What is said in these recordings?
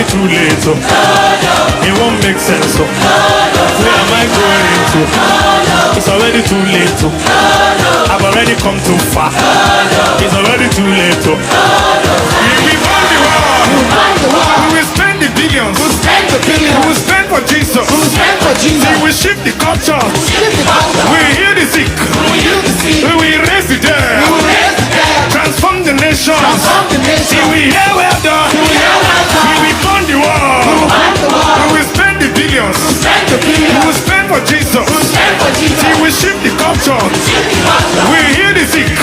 too late. It won't make sense. Where am I going to? It's already too late. I've already come too far. It's already too late. We won the war. We will spend the billions. We will spend for Jesus. We will shift the culture. We will heal the sick. We will raise the dead. Transform the nations. See, we hear well done. We will fund the world. We will spend the billions. We will spend for Jesus. See, we shift the culture. We will heal the sick.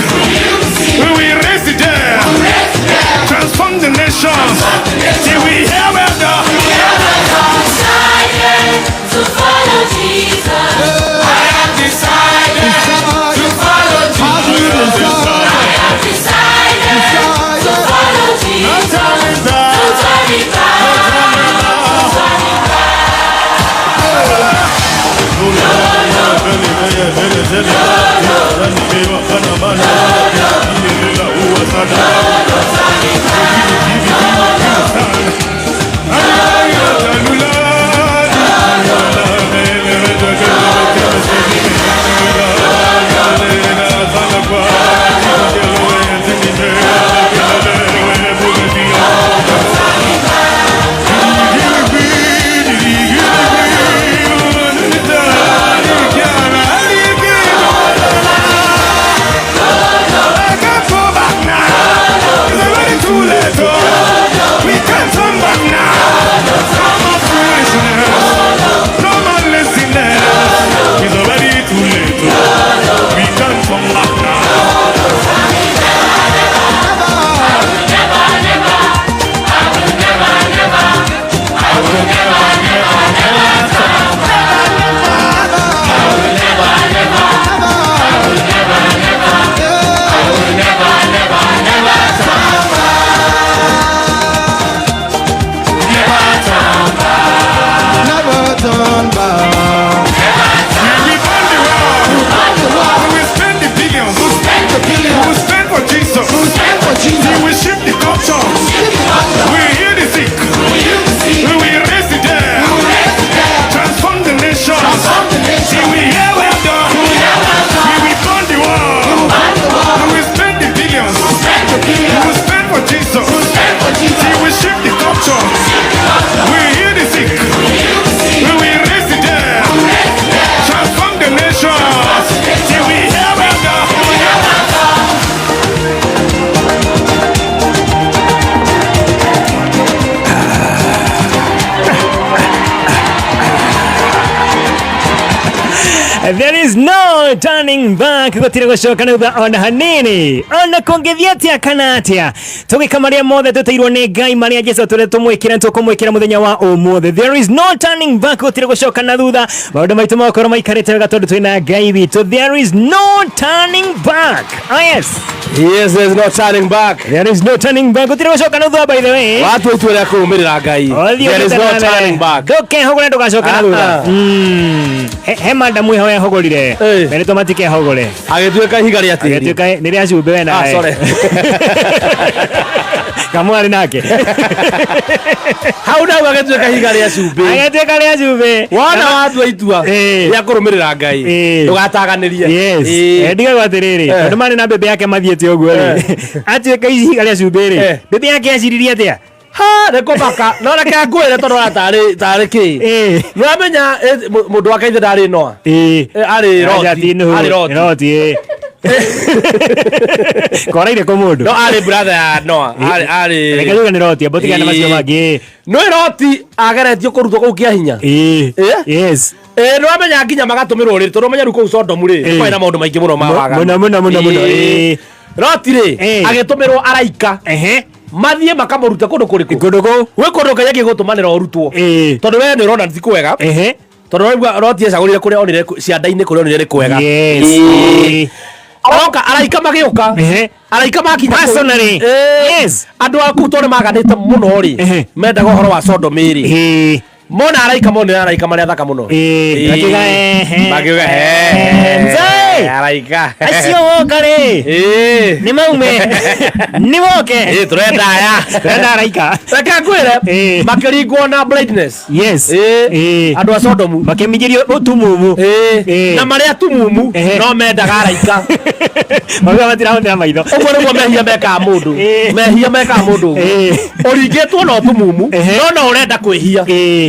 We will raise the dead. Transform the nations. See, we hear well done. To follow Jesus. I have decided to follow Jesus. I have decided to follow Jesus. To turn it back. There is no turning back. Gotire gushoka nutha ona hanini ona kungithiatia kanatia tugikamaria mothe tuteirwo ni Ngai maria Jesu tule tumwikira tukumwikira muthenya wa umothe. There is no turning back. Gotire gushoka na thutha maundu maitu makoro maikarite wega tondu twina Ngai witu. There is no turning back. Oh yes. Yes, there is no turning back. There is no turning back. Gotire gushoka na thutha by the way. Watu itwira kuumirira Ngai. There is no turning back. Doke hogore ndugacoka na thutha. He madam we hoya hogorire. Bere tomatike hogore. Agituika higari ati. Agituika ni ria cumbe we na. Sorry. Kamwari nake. Hau na agituika higari ya cumbe. Agituika ria cumbe. Wana watu aitua. Ya kurumirira Ngai. Ndugataganirie. Yes. Ndiga gwatiriri. Tondu mari na bebe yake mathiete uguo ri. Atuika ici higari ya cumbe ri. Bebe yake aciririe atia. Ha reko baka no reke ngwire tondu tari ki ngamenya mundu wake ithe ndari no ari roti koraire ko mundu no ari brother no ari reke ni roti botiga na macio mangi no roti ageretio kurutwo ku kia hinya yes no amenya nginya magatumirwo ri tondu menya ruko Sodomu ri kwa ina maundu maingi muno mawaga muno roti ri agitumirwo araika mathie makamurute kundu kuriku kundu kenya gigutumanira urutwo tondu we ni urona ti kwega tondu roti ecagurire kuria onire cianda-ini kuria onire ni kwega aroka araika magiuka araika makinya personally yes andu aku tondu maganite muno ri mendaga uhoro wa Sodomu ri mona araika mona araika maria thaka muno magiuga araika acio wokare ni maume ni woke turenda araika reka ngwire makiringwo na blindness yes andu a Sodomu makimijirio utumumu na maria tumumu no mendaga araika maga matirahondera maitho uguo niguo mehia meka mundu uringitwo no tumumu no urenda kwihia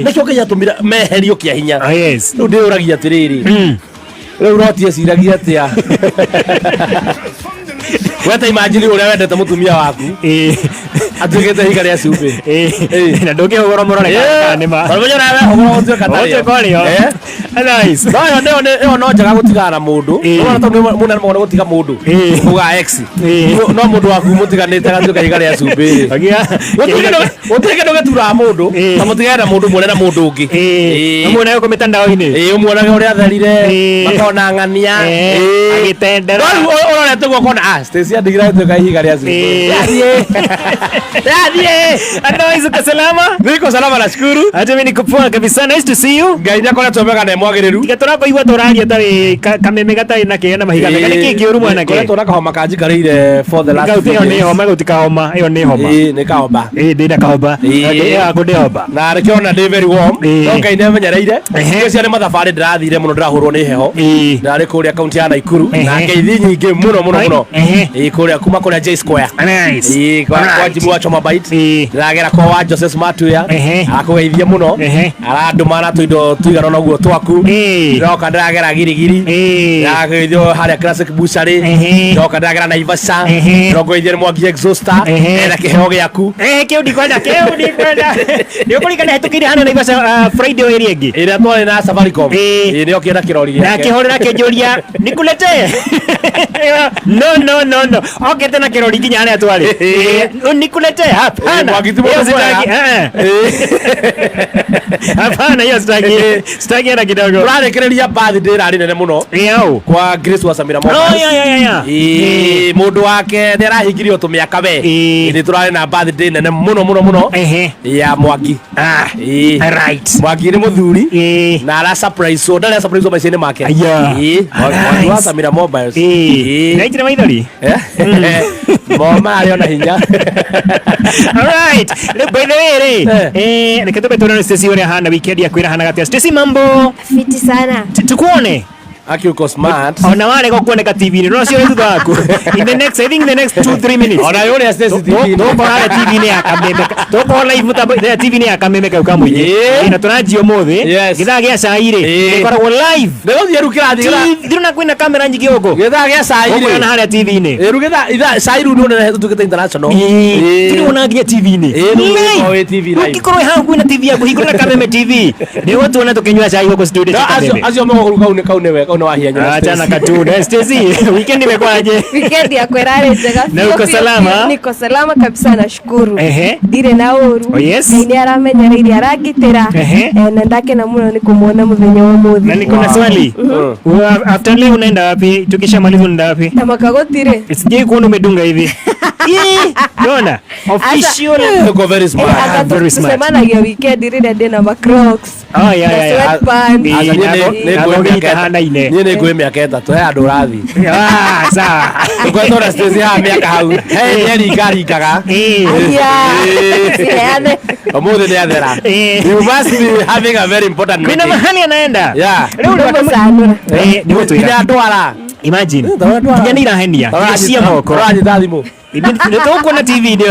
nikio kiatumira meherio kia hinya riu ndiuragia atiriri riu rotie ciragia atia weta imagine uria wendete mutumia waku atukite higa ria cumbi na nduke ugoro murore kanima barabara nawe ugoro utwe korio nice no no njaga gutigana na mundu no tondu munene muno gutiga mundu uga ex no mundu waku mutiganite gatuka higa ria cumbi utige no getura mundu na mutigana mundu munene mundu ungi umwe ko mitandao-ini umwe uria therire makona ngania agitendera urore tugo kona Stacy ndigira tuka higa ria cumbi Otherwise uko salama? Niko salama nashukuru. Hata mimi niko poa kabisa. Nice to see you. Ngai nyakora tumega na mwagiriru. Tiga turakoigwa turaria tari kameme gatari na kena mahiga mega niki kiuru mwana ke. Kora turaka kanji karire for the last. Ngauti ni homa gutika homa. Iyo ni homa. Ni kahomba. Ndina kahomba. Ngode homa. Na rikiona ndi very warm. No Ngai ne menyereire. Ndio ciare mathabari ndirathire muno ndirahurwo ni heho. Ndari kuria kaunti ya Naikuru na ngeithi nyingi muno. Kuria kuma kuria J Square. Nice. Kwa jimu wa choma bite. Ndagera kwa wa Joseph Matuya. Akugeithia muno. Arandumana tuindo tuigana naguo twaku. Ndoka ndagera girigiri. Ndageithio haria classic bushari. Ndoka ndagera Naivasha. Ndogeithia Mwangi exhauster. Ena kiheo giaku. Kiu ndikwenda. Ndio kulikana hetukire hana Naivasha Friday area ingi. Ira twari na Safaricom. Ndio kienda kirori giake. Na kihorera kijuria nikulete. No. Okay tena kirori kinya hana twari. Nikulete hapana. Hapana hiyo sitaki hata kidogo. Turarekereria birthday rari nene muno. Kwa Grace wa Samira Moba. Mundu wake ndirahingirio tumiaka we. Ni turare na birthday nene muno. Ya Mwangi. Right. Mwangi ni muthuri na ara surprise so ndare surprise by sene make. Mwangi wa Samira Moba. Naitira maithori. Mama aliona hinya. Alright. By the way, nikatobe tuone Stacy ore hana weekend ya kwira hana gatia. Stacy mambo? Fiti sana. Tukuone. Aki uko smart. Ona wale kwa kuoneka TV ni. Unaona sio wetu wako. In the next 2-3 minutes. Ona yone Stacy TV. Toko hala TV ni akameme. Toko live mutabo TV ni akameme kwa kamwe. Ina tunajio mothe. Githa gia saire. Ikoragwo live. Leo thierukira thira. Thiruna kwina kamera nyingi huko. Githa gia saire. Ona hala TV ni. Rugitha itha sairu ni ona tukita international. Tiri ona gia TV ni. Ni TV live. Ukikorwo hangu na TV yako higura kameme TV. Ni watu wana tukinywa chai huko studio cha kameme. Azio mego kaune we kaune wahia nyona. Acha na katuni. Stacy, weekend imekwaje? Weekend ya kwerare njega. Na uko salama? Niko salama kabisa nashukuru. Dire na oru. Oh yes. Ni aramenyereire aragitira. Na ndake na muno nikumuona muthenya wa muthi. Na niko na swali. After leo unaenda wapi? Tukishamaliza unaenda wapi? Na makagotire. Sijui kuona umedunga hivi. Dona official go very smart. Very smart. Semana ya weekend ile ndena ma Crocs. Oh yeah. Ni ngwe miaka etatu he andu rathi. Sawa. Ngwetwo na Stacy ha miaka hau. He ni ringaga. Omuthi ni athera. You must be having a very important meeting. Kuna mahali anaenda. Leo ndio ni watu ila ndwara. Imagine. Kijana ila hendia. Sia moko. Raji thimo. Ndio tuko na TV ndio.